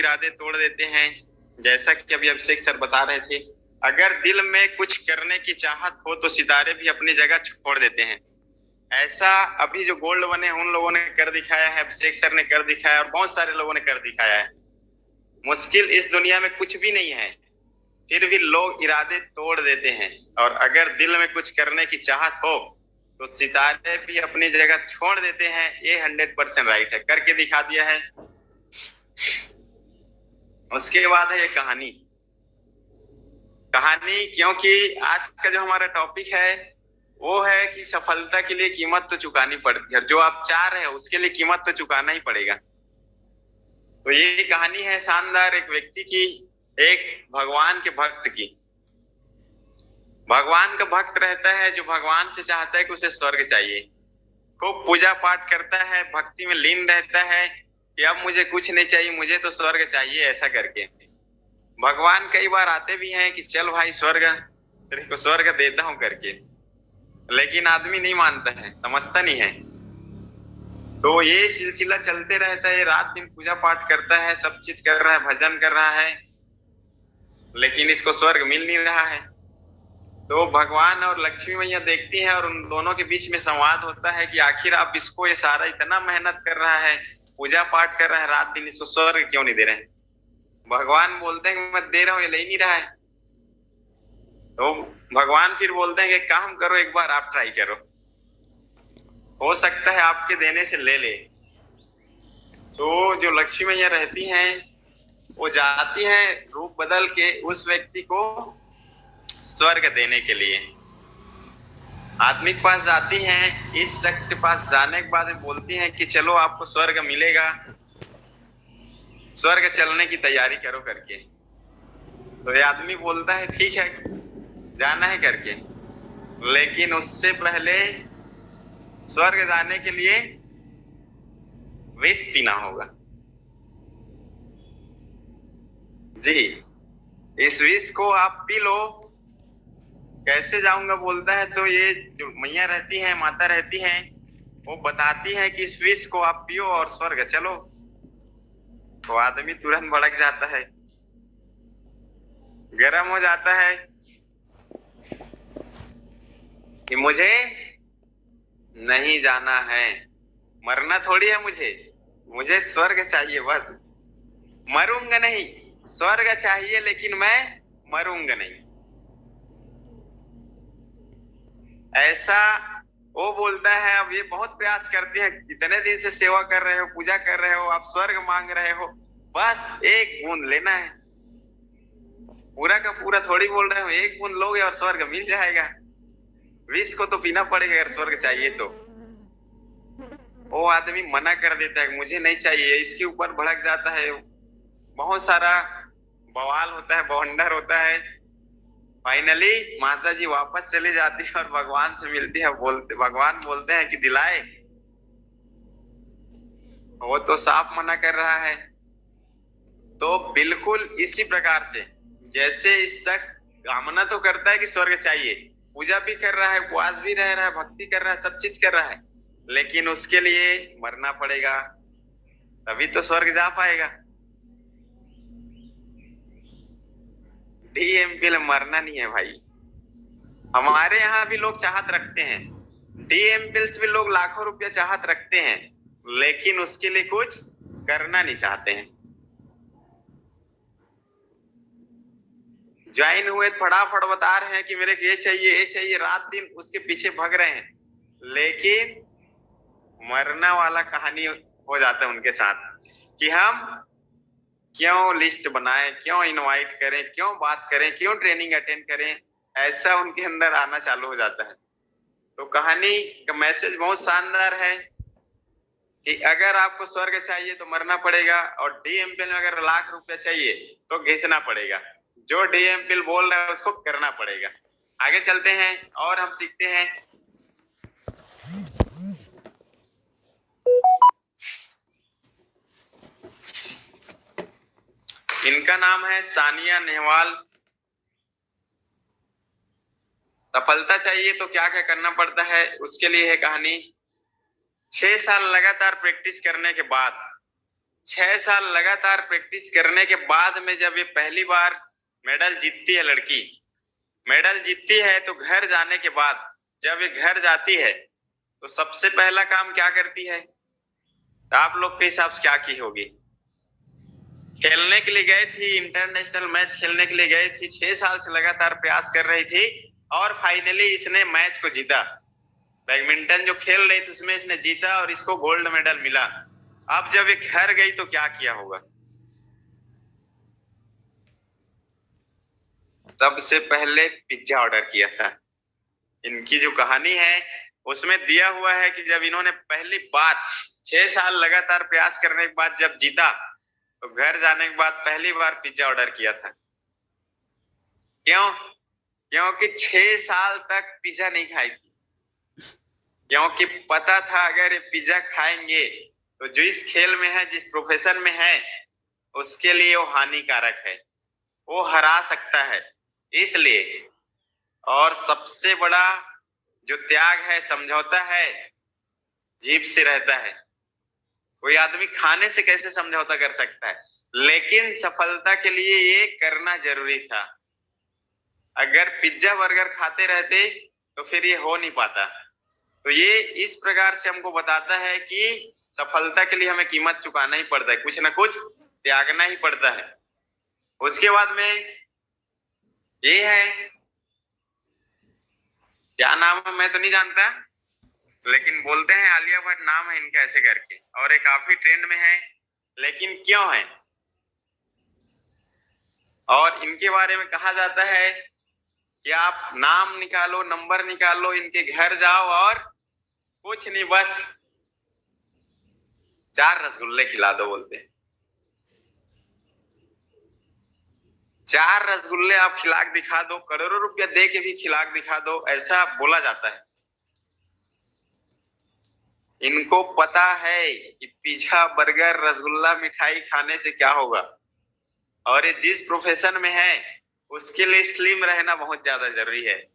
इरादे तोड़ देते हैं। जैसा कि अभी अभिषेक सर बता रहे थे, अगर दिल में कुछ करने की चाहत हो तो सितारे भी अपनी जगह छोड़ देते हैं। ऐसा अभी जो गोल्ड बने हैं उन लोगों ने कर दिखाया है, अभिषेक सर ने कर दिखाया और बहुत सारे लोगों ने कर दिखाया है। मुश्किल इस दुनिया में कुछ भी नहीं है, फिर भी लोग इरादे तोड़ देते हैं। और अगर दिल में कुछ करने की चाहत हो तो सितारे भी अपनी जगह छोड़ देते हैं। ये 100% राइट है, करके दिखा दिया है। उसके बाद है ये कहानी। कहानी क्योंकि आज का जो हमारा टॉपिक है वो है कि सफलता के लिए कीमत तो चुकानी पड़ती है, जो आप चाह रहे हो उसके लिए कीमत तो चुकाना ही पड़ेगा। तो ये कहानी है शानदार एक व्यक्ति की, एक भगवान के भक्त की। भगवान का भक्त रहता है जो भगवान से चाहता है कि उसे स्वर्ग चाहिए, खूब पूजा पाठ करता है, भक्ति में लीन रहता है कि अब मुझे कुछ नहीं चाहिए, मुझे तो स्वर्ग चाहिए। ऐसा करके भगवान कई बार आते भी हैं कि चल भाई स्वर्ग, तेरे को स्वर्ग देता हूं करके, लेकिन आदमी नहीं मानता है, समझता नहीं है। तो ये सिलसिला चलते रहता है, रात दिन पूजा पाठ करता है, सब चीज कर रहा है, भजन कर रहा है, लेकिन इसको स्वर्ग मिल नहीं रहा है। तो भगवान और लक्ष्मी मैया देखती हैं और उन दोनों के बीच में संवाद होता है कि आखिर आप इसको, ये सारा इतना मेहनत कर रहा है, पूजा पाठ कर रहा है रात दिन, इसको स्वर्ग क्यों नहीं दे रहे हैं? भगवान बोलते हैं कि मैं दे रहा हूं, ये ले ही नहीं रहा है। तो भगवान फिर बोलते हैं कि काम करो, एक बार आप ट्राई करो, हो सकता है आपके देने से ले ले। तो जो लक्ष्मी मैया रहती हैं वो जाती हैं रूप बदल के उस व्यक्ति को स्वर्ग देने के लिए। आदमी के पास जाती हैं, इस शख्स के पास जाने के बाद बोलती हैं कि चलो आपको स्वर्ग मिलेगा, स्वर्ग चलने की तैयारी करो करके। तो ये आदमी बोलता है ठीक है, जाना है करके, लेकिन उससे पहले स्वर्ग जाने के लिए विष पीना होगा। जी, इस विष को आप पी लो। कैसे जाऊंगा बोलता है, तो ये जो मैया रहती हैं, माता रहती हैं, वो बताती है कि इस विष को आप पियो और स्वर्ग चलो। तो आदमी तुरंत भड़क जाता है, गर्म हो जाता है कि मुझे नहीं जाना है, मरना थोड़ी है मुझे, मुझे स्वर्ग चाहिए बस। मरूंगा नहीं, स्वर्ग चाहिए, लेकिन मैं मरूंगा नहीं। ऐसा वो बोलता है। अब ये बहुत प्रयास करते हैं, इतने दिन से सेवा कर रहे हो, पूजा कर रहे हो, आप स्वर्ग मांग रहे हो, बस एक बूंद लेना है। पूरा का पूरा थोड़ी बोल रहे हो, एक बूंद लोगे और स्वर्ग मिल जाएगा। विष को तो पीना पड़ेगा अगर स्वर्ग चाहिए तो। वो आदमी मना कर देता है, मुझे नहीं चाहिए। इसके ऊपर भड़क जाता है, बहुत सारा बवाल होता है, बवंडर होता है। फाइनली माता जी वापस चली जाती है और भगवान से मिलती है। भगवान बोलते हैं कि दिलाए, वो तो साफ मना कर रहा है। तो बिल्कुल इसी प्रकार से जैसे इस शख्स कामना तो करता है कि स्वर्ग चाहिए, पूजा भी कर रहा है, उपवास भी रह रहा है, भक्ति कर रहा है, सब चीज कर रहा है, लेकिन उसके लिए मरना पड़ेगा, तभी तो स्वर्ग जा पाएगा। डीएमपीएल मरना नहीं है भाई। हमारे यहाँ भी लोग चाहत रखते हैं, डीएमपीएल से भी लोग लाखों रुपया चाहत रखते हैं, लेकिन उसके लिए कुछ करना नहीं चाहते हैं। ज्वाइन हुए फटाफट बता रहे हैं कि मेरे को ये चाहिए, ये चाहिए, रात दिन उसके पीछे भाग रहे हैं, लेकिन मरना वाला कहानी हो जाता है उनके साथ कि हम क्यों लिस्ट बनाएं, क्यों इनवाइट करें, क्यों बात करें, क्यों ट्रेनिंग अटेंड करें। ऐसा उनके अंदर आना चालू हो जाता है। तो कहानी का मैसेज बहुत शानदार है कि अगर आपको स्वर्ग चाहिए तो मरना पड़ेगा, और डीएमपीएल में अगर लाख रुपया चाहिए तो घिसना पड़ेगा। जो डीएमपीएल बोल रहा है उसको करना पड़ेगा। आगे चलते हैं और हम सीखते हैं। इनका नाम है सानिया नेहवाल। सफलता चाहिए तो क्या क्या करना पड़ता है, उसके लिए है कहानी। 6 साल लगातार प्रैक्टिस करने के बाद 6 साल लगातार प्रैक्टिस करने के बाद में जब ये पहली बार मेडल जीतती है लड़की, मेडल जीतती है, तो घर जाने के बाद जब ये घर जाती है तो सबसे पहला काम क्या करती है? तो आप लोग के हिसाब से क्या की होगी? खेलने के लिए गई थी, इंटरनेशनल मैच खेलने के लिए गई थी, 6 साल से लगातार प्रयास कर रही थी और फाइनली इसने मैच को जीता। बैडमिंटन जो खेल रही थी उसमें इसने जीता और इसको गोल्ड मेडल मिला। अब जब ये घर गई तो क्या किया होगा? सबसे पहले पिज्जा ऑर्डर किया था। इनकी जो कहानी है उसमें दिया हुआ है कि जब इन्होंने पहली बार 6 साल लगातार प्रयास करने के बाद जब जीता तो घर जाने के बाद पहली बार पिज्जा ऑर्डर किया था। क्यों? क्योंकि 6 साल तक पिज्जा नहीं खाई थी, क्योंकि पता था अगर ये पिज्जा खाएंगे तो जो इस खेल में है, जिस प्रोफेशन में है, उसके लिए वो हानिकारक है, वो हरा सकता है, इसलिए। और सबसे बड़ा जो त्याग है, समझौता है, जीभ से रहता है। कोई आदमी खाने से कैसे समझौता कर सकता है? लेकिन सफलता के लिए ये करना जरूरी था। अगर पिज्जा बर्गर खाते रहते तो फिर ये हो नहीं पाता। तो ये इस प्रकार से हमको बताता है कि सफलता के लिए हमें कीमत चुकाना ही पड़ता है, कुछ ना कुछ त्यागना ही पड़ता है। उसके बाद में ये है, क्या नाम है मैं तो नहीं जानता, लेकिन बोलते हैं आलिया भट्ट नाम है इनका ऐसे करके, और ये काफी ट्रेंड में है। लेकिन क्यों है? और इनके बारे में कहा जाता है कि आप नाम निकालो, नंबर निकालो, इनके घर जाओ और कुछ नहीं, बस 4 रसगुल्ले खिला दो। बोलते हैं 4 रसगुल्ले आप खिला के दिखा दो, करोड़ों रुपया दे के भी खिला के दिखा दो, ऐसा बोला जाता है। इनको पता है कि पिज्जा बर्गर रसगुल्ला मिठाई खाने से क्या होगा, और ये जिस प्रोफेशन में है उसके लिए स्लिम रहना बहुत ज्यादा जरूरी है।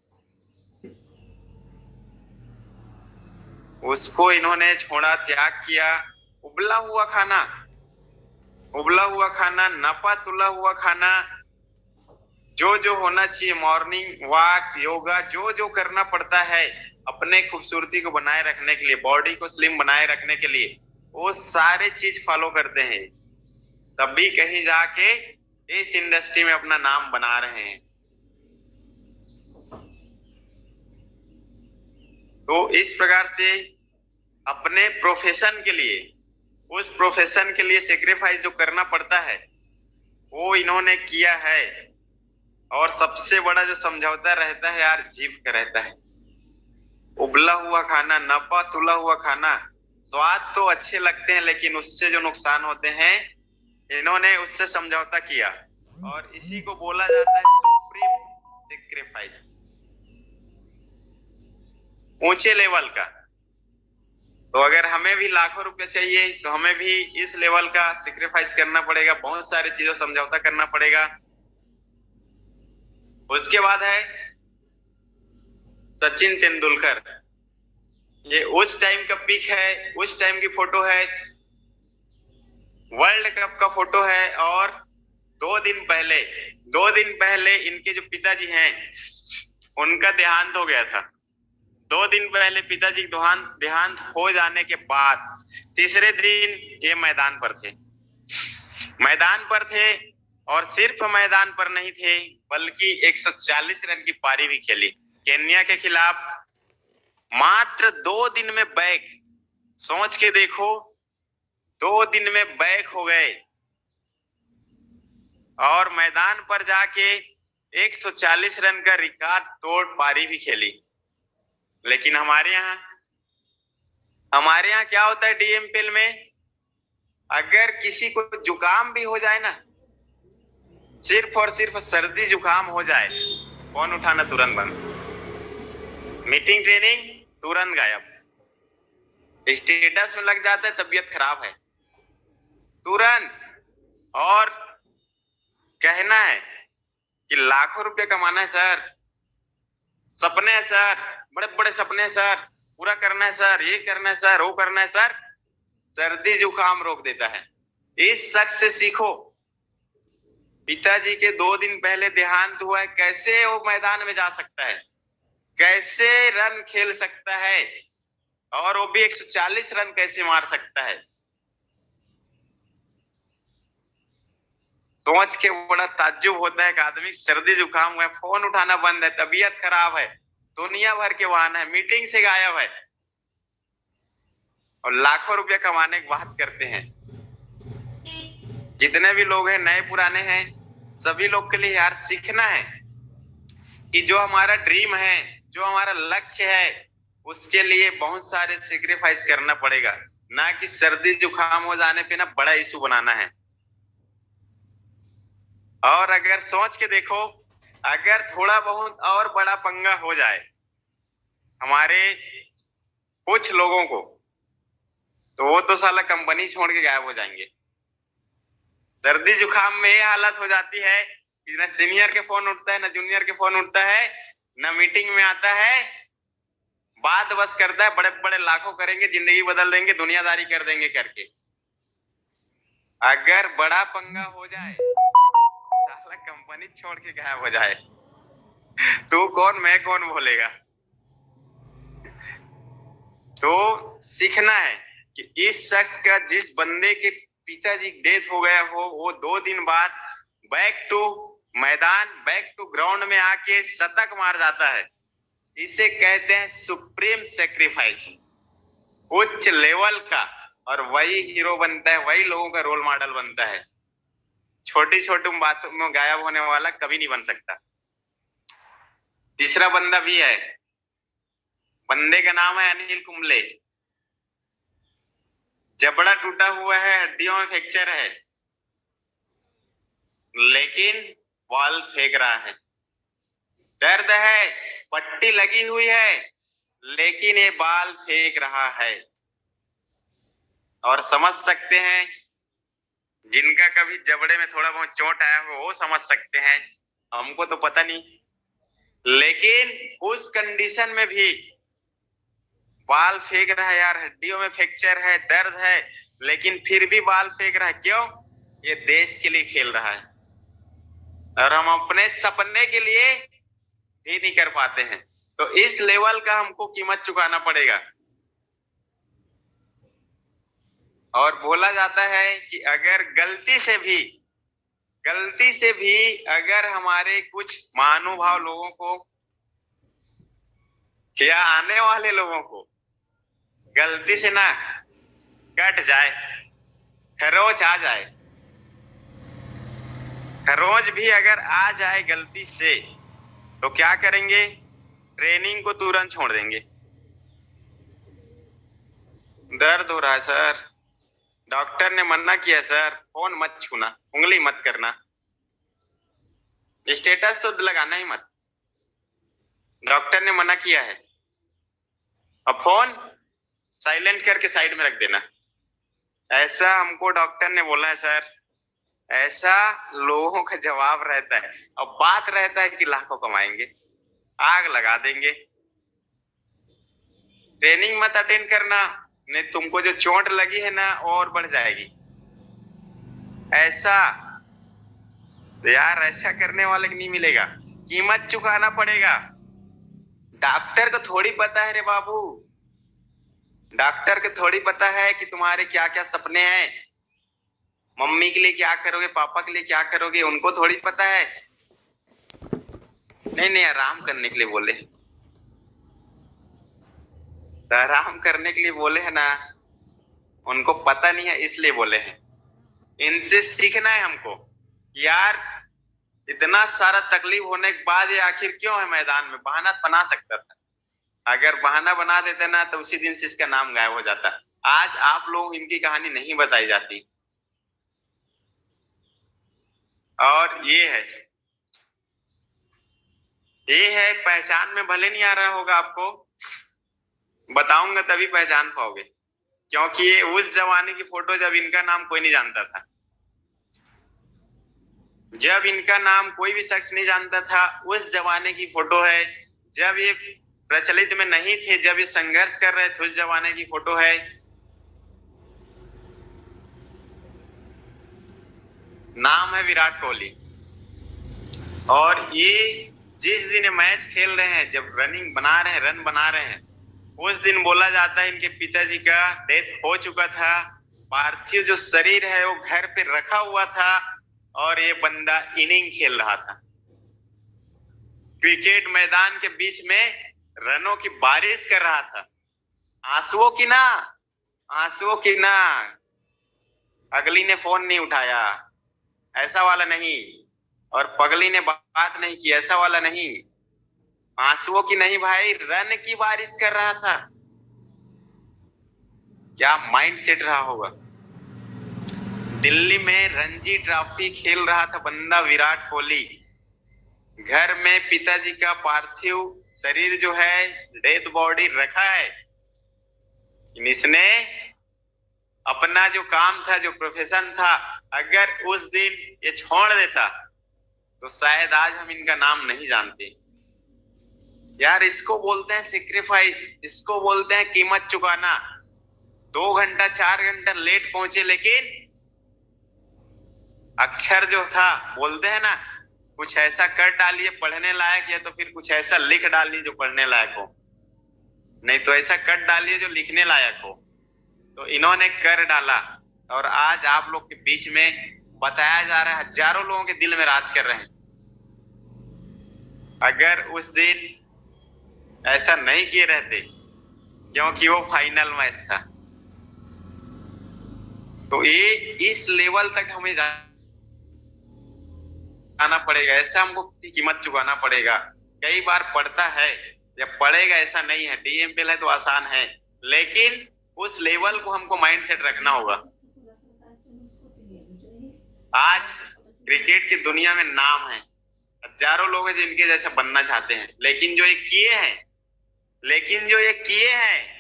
उसको इन्होंने छोड़ा, त्याग किया। उबला हुआ खाना, उबला हुआ खाना, नपा तुला हुआ खाना, जो जो होना चाहिए, मॉर्निंग वॉक, योगा, जो जो करना पड़ता है अपने खूबसूरती को बनाए रखने के लिए, बॉडी को स्लिम बनाए रखने के लिए, वो सारे चीज फॉलो करते हैं, तभी कहीं जाके इस इंडस्ट्री में अपना नाम बना रहे हैं। तो इस प्रकार से अपने प्रोफेशन के लिए, उस प्रोफेशन के लिए सेक्रीफाइस जो करना पड़ता है वो इन्होंने किया है। और सबसे बड़ा जो समझौता रहता है यार, जीभ का रहता है। उबला हुआ खाना, नपा तुला हुआ खाना, स्वाद तो अच्छे लगते हैं लेकिन उससे जो नुकसान होते हैं, इन्होंने उससे समझौता किया, और इसी को बोला जाता है सुप्रीम सेक्रीफाइस, ऊंचे लेवल का। तो अगर हमें भी लाखों रुपए चाहिए तो हमें भी इस लेवल का सेक्रीफाइस करना पड़ेगा, बहुत सारी चीजों समझौता करना पड़ेगा। उसके बाद है सचिन तेंदुलकर। ये उस टाइम का पिक है, उस टाइम की फोटो है, वर्ल्ड कप का फोटो है। और 2 दिन पहले इनके जो पिताजी हैं उनका देहांत हो गया था। 2 दिन पहले पिताजी का देहांत हो जाने के बाद तीसरे दिन ये मैदान पर थे, और सिर्फ मैदान पर नहीं थे बल्कि 140 रन की पारी भी खेली केन्या के खिलाफ। मात्र 2 दिन में बैक, सोच के देखो, 2 दिन में बैक हो गए और मैदान पर जाके 140 रन का रिकॉर्ड तोड़ पारी भी खेली। लेकिन हमारे यहाँ क्या होता है डीएमपीएल में, अगर किसी को जुकाम भी हो जाए ना, सिर्फ और सिर्फ सर्दी जुकाम हो जाए, फोन उठाना तुरंत बंद, मीटिंग ट्रेनिंग तुरंत गायब, स्टेटस में लग जाता है तबीयत खराब है तुरंत। और कहना है कि लाखों रुपए कमाना है सर, सपने हैं सर, बड़े बड़े सपने हैं सर, पूरा करना है सर, ये करना है सर, वो करना है सर, सर्दी जुकाम रोक देता है। इस शख्स से सीखो। पिताजी के 2 दिन पहले देहांत हुआ है, कैसे वो मैदान में जा सकता है, कैसे रन खेल सकता है, और वो भी 140 रन कैसे मार सकता है। सोच के बड़ा ताज्जुब होता है कि आदमी सर्दी जुकाम हुआ है, फोन उठाना बंद है, तबीयत खराब है, दुनिया भर के वाहन है, मीटिंग से गायब है, और लाखों रुपया कमाने की बात करते हैं। जितने भी लोग हैं, नए पुराने हैं, सभी लोग के लिए यार सीखना है कि जो हमारा ड्रीम है, जो हमारा लक्ष्य है, उसके लिए बहुत सारे सेक्रीफाइस करना पड़ेगा, ना कि सर्दी जुकाम हो जाने पे ना बड़ा इशू बनाना है। और अगर सोच के देखो, अगर थोड़ा बहुत और बड़ा पंगा हो जाए हमारे कुछ लोगों को, तो वो तो साला कंपनी छोड़ के गायब हो जाएंगे। सर्दी जुकाम में ये हालत हो जाती है कि ना सीनियर के फोन उठता है, ना जूनियर के फोन उठता है, ना मीटिंग में आता है, बात बस करता है बड़े बड़े लाखों करेंगे, जिंदगी बदल देंगे, दुनियादारी कर देंगे करके। अगर बड़ा पंगा हो जाए, साला कंपनी छोड़ के गायब हो जाए, तू कौन मैं कौन बोलेगा। तो सीखना है कि इस शख्स का, जिस बंदे के पिताजी डेथ हो गया हो, वो 2 दिन बाद बैक टू मैदान, बैक टू ग्राउंड में आके शतक मार जाता है। इसे कहते हैं सुप्रीम सेक्रीफाइस, उच्च लेवल का, और वही हीरो बनता है, वही लोगों का रोल मॉडल बनता है। छोटी छोटी बातों में गायब होने वाला कभी नहीं बन सकता। तीसरा बंदा भी है, बंदे का नाम है अनिल कुंबले। जबड़ा टूटा हुआ है, हड्डियों में फ्रैक्चर है, लेकिन बॉल फेंक रहा है। दर्द है, पट्टी लगी हुई है, लेकिन ये बॉल फेंक रहा है। और समझ सकते हैं, जिनका कभी जबड़े में थोड़ा बहुत चोट आया हो वो समझ सकते हैं, हमको तो पता नहीं। लेकिन उस कंडीशन में भी बॉल फेंक रहा है यार, हड्डियों में फ्रैक्चर है, दर्द है, लेकिन फिर भी बॉल फेंक रहा है। क्यों? ये देश के लिए खेल रहा है, और हम अपने सपने के लिए भी नहीं कर पाते हैं। तो इस लेवल का हमको कीमत चुकाना पड़ेगा। और बोला जाता है कि अगर गलती से भी अगर हमारे कुछ महानुभाव लोगों को या आने वाले लोगों को गलती से ना कट जाए, खरोच आ जाए, खरोच भी अगर आ जाए गलती से, तो क्या करेंगे? ट्रेनिंग को तुरंत छोड़ देंगे। दर्द हो रहा है सर, डॉक्टर ने मना किया सर, फोन मत छूना, उंगली मत करना, स्टेटस तो लगाना ही मत, डॉक्टर ने मना किया है। अब फोन साइलेंट करके साइड में रख देना। ऐसा हमको डॉक्टर ने बोला है सर। ऐसा लोगों का जवाब रहता है। अब बात रहता है कि लाखों कमाएंगे, आग लगा देंगे। ट्रेनिंग मत अटेंड करना, नहीं तुमको जो चोट लगी है ना और बढ़ जाएगी। ऐसा तो यार, ऐसा करने वाले नहीं मिलेगा, कीमत चुकाना पड़ेगा। डॉक्टर को थोड़ी पता है रे बाबू, डॉक्टर को थोड़ी पता है कि तुम्हारे क्या क्या सपने हैं, मम्मी के लिए क्या करोगे, पापा के लिए क्या करोगे, उनको थोड़ी पता है। नहीं नहीं, आराम करने के लिए बोले, तो आराम करने के लिए बोले है ना, उनको पता नहीं है इसलिए बोले हैं। इनसे सीखना है हमको, यार इतना सारा तकलीफ होने के बाद ये आखिर क्यों है मैदान में। बहाना बना सकता था, अगर बहाना बना देते ना तो उसी दिन से इसका नाम गायब हो जाता। आज आप लोग इनकी कहानी नहीं बताई जाती। और ये है पहचान में भले नहीं आ रहा होगा आपको, बताऊंगा तभी पहचान पाओगे, क्योंकि ये उस जमाने की फोटो जब इनका नाम कोई नहीं जानता था, जब इनका नाम कोई भी शख्स नहीं जानता था, उस जमाने की फोटो है। जब ये प्रचलित में नहीं थे, जब ये संघर्ष कर रहे थे, उस जमाने की फोटो है। नाम है विराट कोहली। और ये जिस दिन मैच खेल रहे हैं, जब रनिंग बना रहे हैं, रन बना रहे हैं, उस दिन बोला जाता है इनके पिताजी का डेथ हो चुका था। पार्थिव जो शरीर है वो घर पे रखा हुआ था और ये बंदा इनिंग खेल रहा था। क्रिकेट मैदान के बीच में रनों की बारिश कर रहा था। आंसुओं की ना, आंसुओं की ना। अगली ने फोन नहीं उठाया, ऐसा वाला नहीं। और पगली ने बात नहीं की, ऐसा वाला नहीं। आंसुओं की नहीं भाई, रन की बारिश कर रहा था। क्या माइंड सेट रहा होगा। दिल्ली में रणजी ट्रॉफी खेल रहा था बंदा विराट कोहली। घर में पिताजी का पार्थिव शरीर जो है, डेड बॉडी रखा है। इसने अपना जो काम था, जो प्रोफेशन था, अगर उस दिन ये छोड़ देता तो शायद आज हम इनका नाम नहीं जानते। यार इसको बोलते हैं सेक्रीफाइस, इसको बोलते हैं कीमत चुकाना। 2 घंटा 4 घंटा लेट पहुंचे, लेकिन अक्षर जो था, बोलते हैं ना, कुछ ऐसा कर डालिए पढ़ने लायक, या तो फिर कुछ ऐसा लिख डालिए जो पढ़ने लायक हो, नहीं तो ऐसा कर डालिए जो लिखने लायक हो। तो इन्होंने कर डाला और आज आप लोग के बीच में बताया जा रहा है, हजारों लोगों के दिल में राज कर रहे हैं। अगर उस दिन ऐसा नहीं किए रहते, क्योंकि वो फाइनल मैच था, तो ये इस लेवल तक हमें जाना पड़ेगा। ऐसा हमको कीमत चुकाना पड़ेगा। कई बार पड़ता है या पड़ेगा, ऐसा नहीं है। डीएमपीएल है तो आसान है, लेकिन उस लेवल को हमको माइंड सेट रखना होगा। आज क्रिकेट की दुनिया में नाम है, हजारों लोग हैं जो इनके जैसा बनना चाहते हैं, लेकिन जो ये किए हैं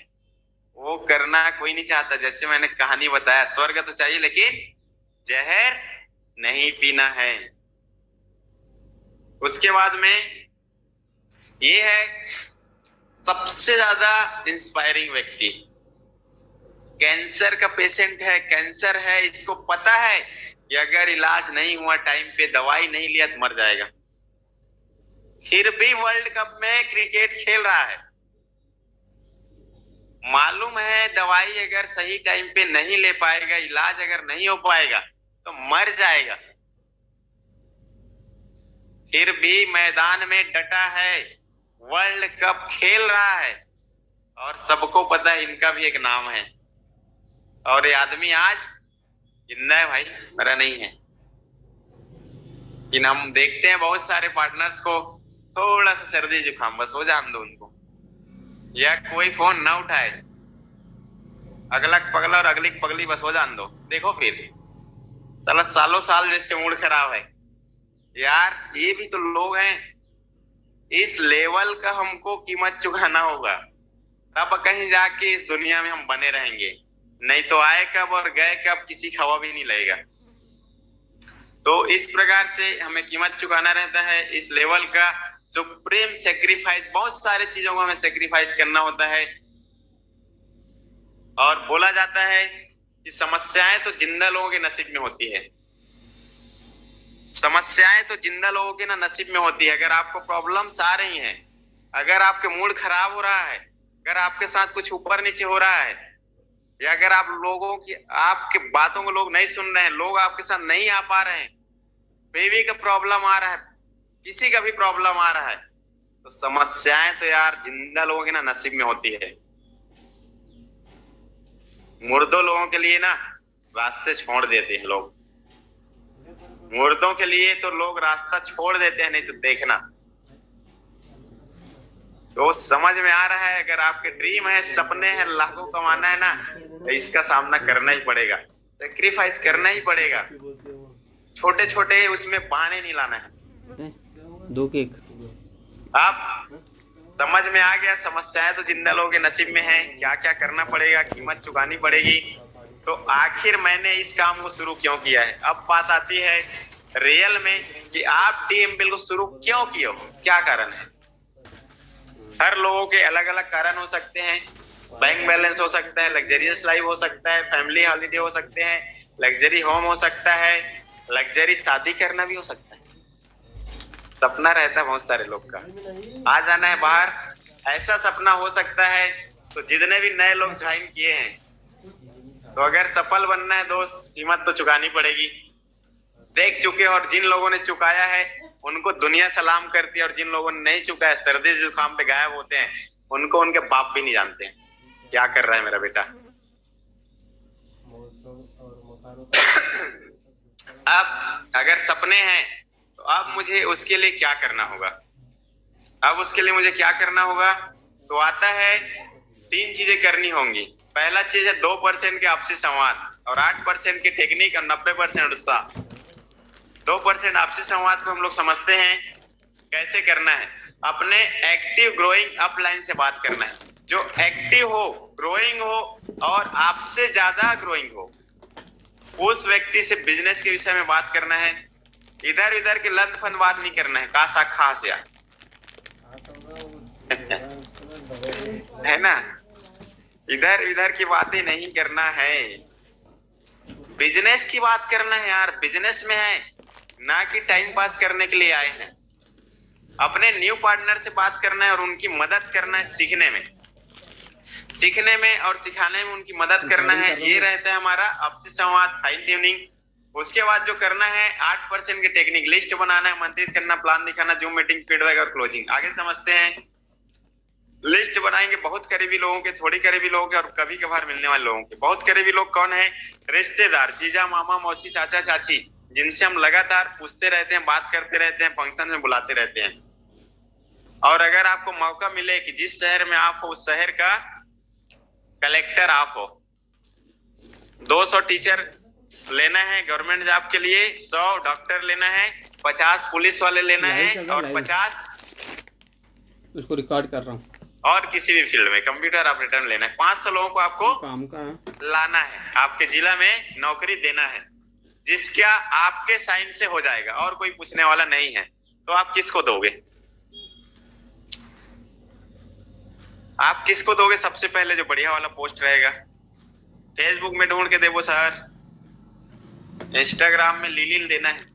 वो करना कोई नहीं चाहता। जैसे मैंने कहानी बताया, स्वर्ग तो चाहिए लेकिन जहर नहीं पीना है। उसके बाद में ये है सबसे ज्यादा इंस्पायरिंग व्यक्ति, कैंसर का पेशेंट है, कैंसर है, इसको पता है कि अगर इलाज नहीं हुआ, टाइम पे दवाई नहीं लिया तो मर जाएगा, फिर भी वर्ल्ड कप में क्रिकेट खेल रहा है। मालूम है दवाई अगर सही टाइम पे नहीं ले पाएगा, इलाज अगर नहीं हो पाएगा तो मर जाएगा, फिर भी मैदान में डटा है, वर्ल्ड कप खेल रहा है। और सबको पता है इनका भी एक नाम है। और ये आदमी आज जिंदा है भाई, मरा नहीं है। लेकिन हम देखते हैं बहुत सारे पार्टनर्स को थोड़ा सा सर्दी जुकाम, बस हो जान दो उनको, या कोई फोन ना उठाए, अगला पगला और अगली पगली, बस हो जान दो। देखो फिर साला सालों साल जिसके मूड खराब है। यार ये भी तो लोग हैं। इस लेवल का हमको कीमत चुकाना होगा, तब कहीं जाके इस दुनिया में हम बने रहेंगे। नहीं तो आए कब और गए कब किसी खबर भी नहीं लगेगा। तो इस प्रकार से हमें कीमत चुकाना रहता है, इस लेवल का सुप्रीम सेक्रीफाइस। बहुत सारी चीजों को हमें सेक्रीफाइस करना होता है। और बोला जाता है कि समस्याएं तो जिंदा लोगों के नसीब में होती है। समस्याएं तो जिंदा लोगों के ना नसीब में होती है। अगर आपको प्रॉब्लम्स आ रही हैं, अगर आपके मूड खराब हो रहा है, अगर आपके साथ कुछ ऊपर नीचे हो रहा है, या अगर आप लोगों की, आपके बातों को लोग नहीं सुन रहे हैं, लोग आपके साथ नहीं आ पा रहे हैं, बेबी का प्रॉब्लम आ रहा है, किसी का भी प्रॉब्लम आ रहा है, तो समस्याएं तो यार जिंदा लोगों के ना नसीब में होती है। मुर्दों लोगों के लिए ना रास्ते छोड़ देते हैं लोग। मुर्दों के लिए तो लोग रास्ता छोड़ देते हैं, नहीं तो देखना। तो समझ में आ रहा है, अगर आपके ड्रीम है, सपने हैं, लाखों कमाना है ना, तो इसका सामना करना ही पड़ेगा, सेक्रीफाइस करना ही पड़ेगा। छोटे छोटे उसमें बहाने नहीं लाना है। 2 केक आप समझ में आ गया, समस्याएं तो जिंदा लोगों के नसीब में है, क्या क्या करना पड़ेगा, कीमत चुकानी पड़ेगी। तो आखिर मैंने इस काम को शुरू क्यों किया है। अब बात आती है रियल में कि आप डीएमपीएल को शुरू क्यों किए हो, क्या कारण है। हर लोगों के अलग अलग कारण हो सकते हैं। बैंक बैलेंस हो सकता है, लग्जरियस लाइफ हो सकता है, फैमिली हॉलिडे हो सकते हैं, लग्जरी होम हो सकता है, लग्जरी शादी करना भी हो सकता है। सपना रहता है बहुत सारे लोग का, आ जाना है बाहर, ऐसा सपना हो सकता है। तो जितने भी नए लोग ज्वाइन किए हैं, तो अगर सफल बनना है दोस्त, कीमत तो चुकानी पड़ेगी। देख चुके और जिन लोगों ने चुकाया है उनको दुनिया सलाम करती है, और जिन लोगों ने नहीं चुकाया, सर्दी जुकाम पे गायब होते हैं, उनको उनके बाप भी नहीं जानते हैं। क्या कर रहा है मेरा बेटा? अब अगर सपने हैं तो अब मुझे उसके लिए क्या करना होगा? अब उसके लिए मुझे क्या करना होगा? तो आता है 3 चीजें करनी होंगी। पहला चीज है 2% के आपसी संवाद, और 8% की टेक्निक, और 90% उत्साह। 2% आपसी संवाद को हम लोग समझते हैं कैसे करना है। अपने एक्टिव ग्रोइंग अपलाइन से बात करना है, जो एक्टिव हो, ग्रोइंग हो, और आपसे ज्यादा ग्रोइंग हो, उस व्यक्ति से बिजनेस के विषय में बात करना है। इधर उधर के लंद फंद बात नहीं करना है, कासा खास या है ना, इधर उधर की बातें नहीं करना है। बिजनेस की बात करना है यार, बिजनेस में है, ना कि टाइम पास करने के लिए आए हैं। अपने न्यू पार्टनर से बात करना है और उनकी मदद करना है सीखने में और सिखाने में उनकी मदद करना है। ये रहता है हमारा आपसी संवाद, फाइन ट्यूनिंग। उसके बाद जो करना है 8% की टेक्निक, लिस्ट बनाना है, आमंत्रित करना, प्लान दिखाना, जूम मीटिंग, फीडबैक और क्लोजिंग। आगे समझते हैं। लिस्ट बनाएंगे बहुत करीबी लोगों के, थोड़ी करीबी लोगों के, और कभी कभार मिलने वाले लोगों के। बहुत करीबी लोग कौन है? रिश्तेदार, जीजा, मामा, मौसी, चाचा, चाची, जिनसे हम लगातार पूछते रहते हैं, बात करते रहते हैं, फंक्शन में बुलाते रहते हैं। और अगर आपको मौका मिले कि जिस शहर में आप हो उस शहर का कलेक्टर आप हो, 200 टीचर लेना है गवर्नमेंट जॉब के लिए, 100 डॉक्टर लेना है, 50 पुलिस वाले लेना है, और 50 उसको रिकॉर्ड कर रहा हूँ, और किसी भी फील्ड में कंप्यूटर ऑपरेटर लेना है। 500 लोगों को आपको काम का लाना है, आपके जिला में नौकरी देना है, जिसका आपके साइन से हो जाएगा और कोई पूछने वाला नहीं है। तो आप किसको दोगे? आप किसको दोगे? सबसे पहले जो बढ़िया वाला पोस्ट रहेगा, फेसबुक में ढूंढ के देवो सर, इंस्टाग्राम में लीलिल देना है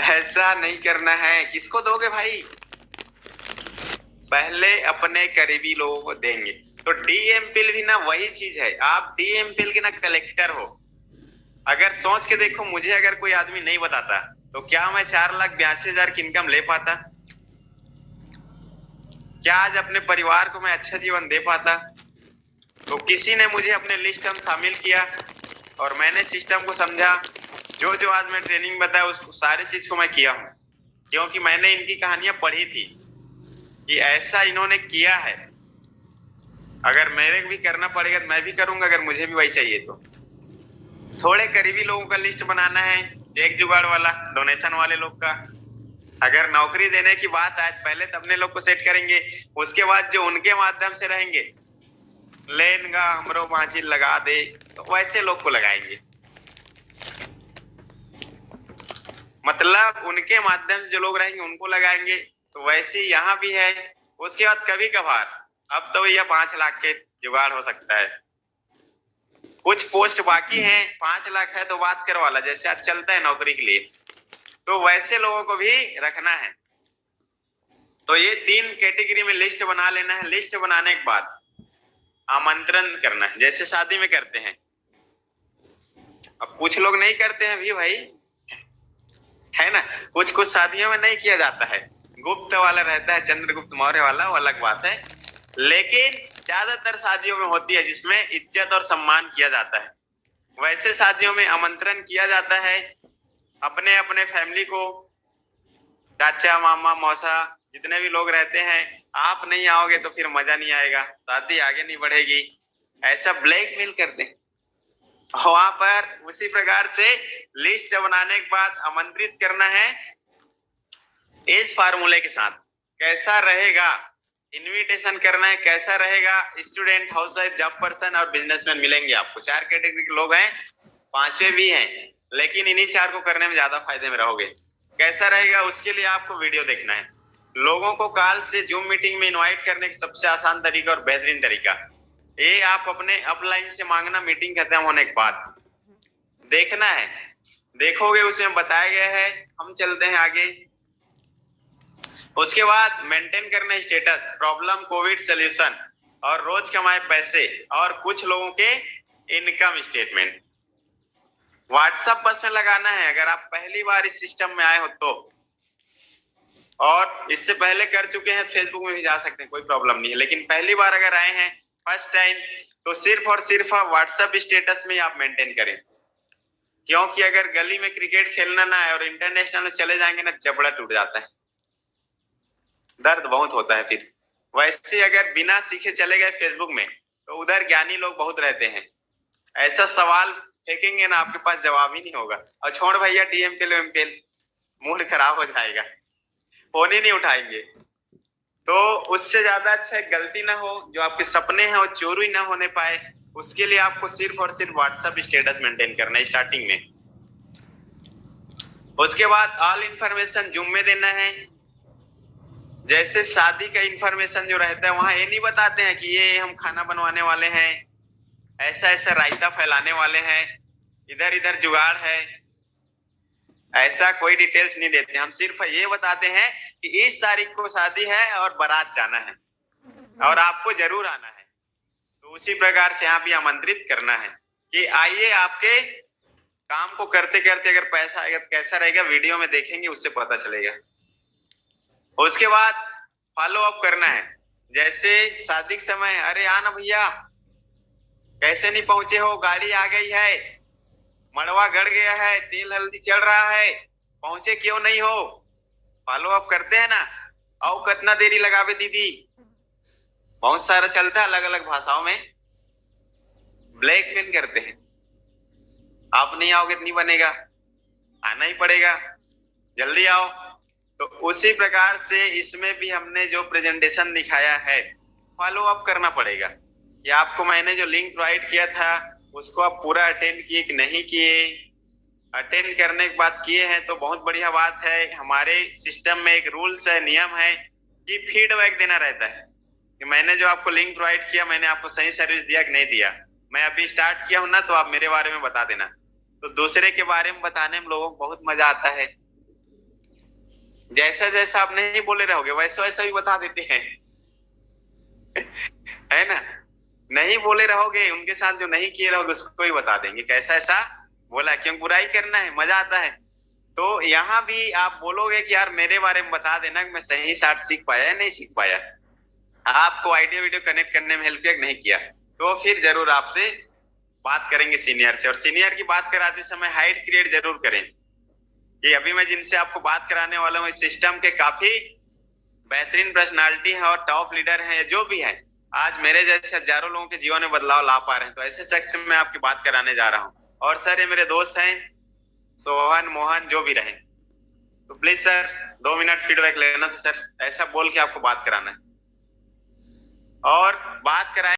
ऐसा नहीं करना है। किसको दोगे भाई? पहले अपने करीबी लोगों को देंगे। तो डीएमपीएल भी ना वही चीज है, आप डीएमपीएल के ना कलेक्टर हो। अगर सोच के देखो, मुझे अगर कोई आदमी नहीं बताता तो क्या मैं 4,82,000 की इनकम ले पाता? क्या आज अपने परिवार को मैं अच्छा जीवन दे पाता? तो किसी ने मुझे अपने लिस्ट में शामिल किया और मैंने सिस्टम को समझा। जो जो आज मैं ट्रेनिंग बताया उसको, सारी चीज को मैं किया हूँ, क्योंकि मैंने इनकी कहानियां पढ़ी थी कि ऐसा इन्होंने किया है। अगर मेरे को भी करना पड़ेगा तो मैं भी करूंगा, अगर मुझे भी वही चाहिए तो। थोड़े करीबी लोगों का लिस्ट बनाना है, एक जुगाड़ वाला, डोनेशन वाले लोग का। अगर नौकरी देने की बात आए, पहले तो अपने लोग को सेट करेंगे, उसके बाद जो उनके माध्यम से रहेंगे, लेनगा हमरो बाजी लगा दे, तो वैसे लोग को लगाएंगे। मतलब उनके माध्यम से जो लोग रहेंगे उनको लगाएंगे। तो वैसे यहाँ भी है। उसके बाद कभी कभार, अब तो भैया 5 लाख के जुगाड़ हो सकता है। कुछ पोस्ट बाकी हैं, 5 लाख है तो बात करो वाला, जैसे आज चलता है नौकरी के लिए, तो वैसे लोगों को भी रखना है। तो ये 3 कैटेगरी में लिस्ट बना लेना है। लिस्ट बनाने के बाद आमंत्रण करना है, जैसे शादी में करते हैं। अब कुछ लोग नहीं करते हैं भी भाई, है ना, कुछ शादियों में नहीं किया जाता है, गुप्त वाला रहता है, चंद्रगुप्त मौर्य वाला, वो अलग बात है। लेकिन ज्यादातर शादियों में होती है जिसमें इज्जत और सम्मान किया जाता है। वैसे शादियों में आमंत्रण किया जाता है अपने अपने फैमिली को, चाचा, मामा, मौसा, जितने भी लोग रहते हैं। आप नहीं आओगे तो फिर मजा नहीं आएगा, शादी आगे नहीं बढ़ेगी, ऐसा ब्लैकमेल करते हैं। वहां पर उसी प्रकार से लिस्ट बनाने के बाद आमंत्रित करना है इस फार्मूले के साथ। कैसा रहेगा? इनविटेशन करना है, कैसा रहेगा? स्टूडेंट, हाउसवाइफ, जॉब पर्सन और बिजनेसमैन मिलेंगे आपको। 4 कैटेगरी के लोग हैं, 5वें भी हैं, लेकिन इन्हीं 4 को करने में ज्यादा फायदे में रहोगे। कैसा रहेगा? उसके लिए आपको वीडियो देखना है। लोगों को कॉल से जूम मीटिंग में इनवाइट करने का सबसे आसान तरीका और बेहतरीन तरीका, ये आप अपने अपलाइन से मांगना मीटिंग खत्म होने के बाद। देखना है, देखोगे उसमें बताया गया है। हम चलते हैं आगे। उसके बाद मेंटेन करना स्टेटस, प्रॉब्लम, कोविड सोल्यूशन और रोज कमाए पैसे और कुछ लोगों के इनकम स्टेटमेंट। व्हाट्सएप बस में लगाना है अगर आप पहली बार इस सिस्टम में आए हो तो, और इससे पहले कर चुके हैं फेसबुक में भी जा सकते हैं, कोई प्रॉब्लम नहीं है। लेकिन पहली बार अगर आए हैं फर्स्ट टाइम, तो सिर्फ और सिर्फ व्हाट्सएप स्टेटस में आप मेंटेन करें, क्योंकि अगर गली में क्रिकेट खेलना ना है और इंटरनेशनल में चले जाएंगे ना, जबड़ा टूट जाता है, दर्द बहुत होता है फिर। वैसे अगर बिना सीखे चले गए फेसबुक में, तो उधर ज्ञानी लोग बहुत रहते हैं, ऐसा सवाल फेंकेंगे ना आपके पास जवाब ही नहीं होगा। और छोड़ भैया डीएमपीएल वेमपीएल, मूड खराब हो जाएगा, फोन ही नहीं उठाएंगे। तो उससे ज्यादा अच्छा है गलती ना हो, जो आपके सपने हैं वो चोरी ना होने पाए, उसके लिए आपको सिर्फ और सिर्फ व्हाट्सएप स्टेटस मेंटेन करना है स्टार्टिंग में। उसके बाद ऑल इंफॉर्मेशन जूम में देना है। जैसे शादी का इंफॉर्मेशन जो रहता है वहां ये नहीं बताते हैं कि ये हम खाना बनवाने वाले हैं, ऐसा ऐसा रायता फैलाने वाले हैं, इधर इधर जुगाड़ है, ऐसा कोई डिटेल्स नहीं देते। हम सिर्फ ये बताते हैं कि इस तारीख को शादी है और बारात जाना है और आपको जरूर आना है। तो उसी प्रकार से यहाँ भी आमंत्रित करना है कि आइए, आपके काम को करते करते अगर पैसा आएगा तो कैसा रहेगा वीडियो में देखेंगे, उससे पता चलेगा। उसके बाद फॉलो अप करना है। जैसे शादी के समय, अरे आना भैया, कैसे नहीं पहुंचे हो, गाड़ी आ गई है, मड़वा गड़ गया है, तेल हल्दी चढ़ रहा है, पहुंचे क्यों नहीं हो। फॉलो अप करते हैं ना। आओ कितना देरी लगावे दीदी, बहुत सारा चलता है अलग अलग भाषाओं में, ब्लैकमेल करते हैं। आप नहीं आओगे तो नहीं बनेगा, आना ही पड़ेगा, जल्दी आओ। तो उसी प्रकार से इसमें भी हमने जो प्रेजेंटेशन दिखाया है, फॉलो अप करना पड़ेगा कि आपको मैंने जो लिंक प्रोवाइड किया था उसको आप पूरा अटेंड किए कि नहीं किए। अटेंड करने के बाद किए हैं तो बहुत बढ़िया बात है। हमारे सिस्टम में एक रूल्स है, नियम है कि फीडबैक देना रहता है कि मैंने जो आपको लिंक प्रोवाइड किया, मैंने आपको सही सर्विस दिया कि नहीं दिया। मैं अभी स्टार्ट किया हूं ना, तो आप मेरे बारे में बता देना। तो दूसरे के बारे में बताने में लोगों को बहुत मजा आता है। जैसा जैसा आप नहीं बोले रहोगे वैसा वैसा भी बता देते हैं है ना। नहीं बोले रहोगे, उनके साथ जो नहीं किए रहोगे उसको ही बता देंगे कैसा ऐसा बोला, क्यों बुराई करना है, मजा आता है। तो यहाँ भी आप बोलोगे कि यार मेरे बारे में बता देना कि मैं सही साट सीख पाया या नहीं सीख पाया, आपको आइडिया वीडियो कनेक्ट करने में हेल्प किया कि नहीं किया, तो फिर जरूर आपसे बात करेंगे सीनियर से। और सीनियर की बात कराते समय हाइट क्रिएट जरूर करें कि अभी मैं जिनसे आपको बात कराने वाला हूँ, इस सिस्टम के काफी बेहतरीन पर्सनालिटी है और टॉप लीडर हैं, जो भी हैं आज मेरे जैसे हजारों लोगों के जीवन में बदलाव ला पा रहे हैं। तो ऐसे शख्स से मैं आपकी बात कराने जा रहा हूँ। और सर ये मेरे दोस्त हैं सोहन मोहन, जो भी रहे, तो प्लीज सर 2 मिनट फीडबैक लेना। तो सर ऐसा बोल के आपको बात कराना है और बात कराए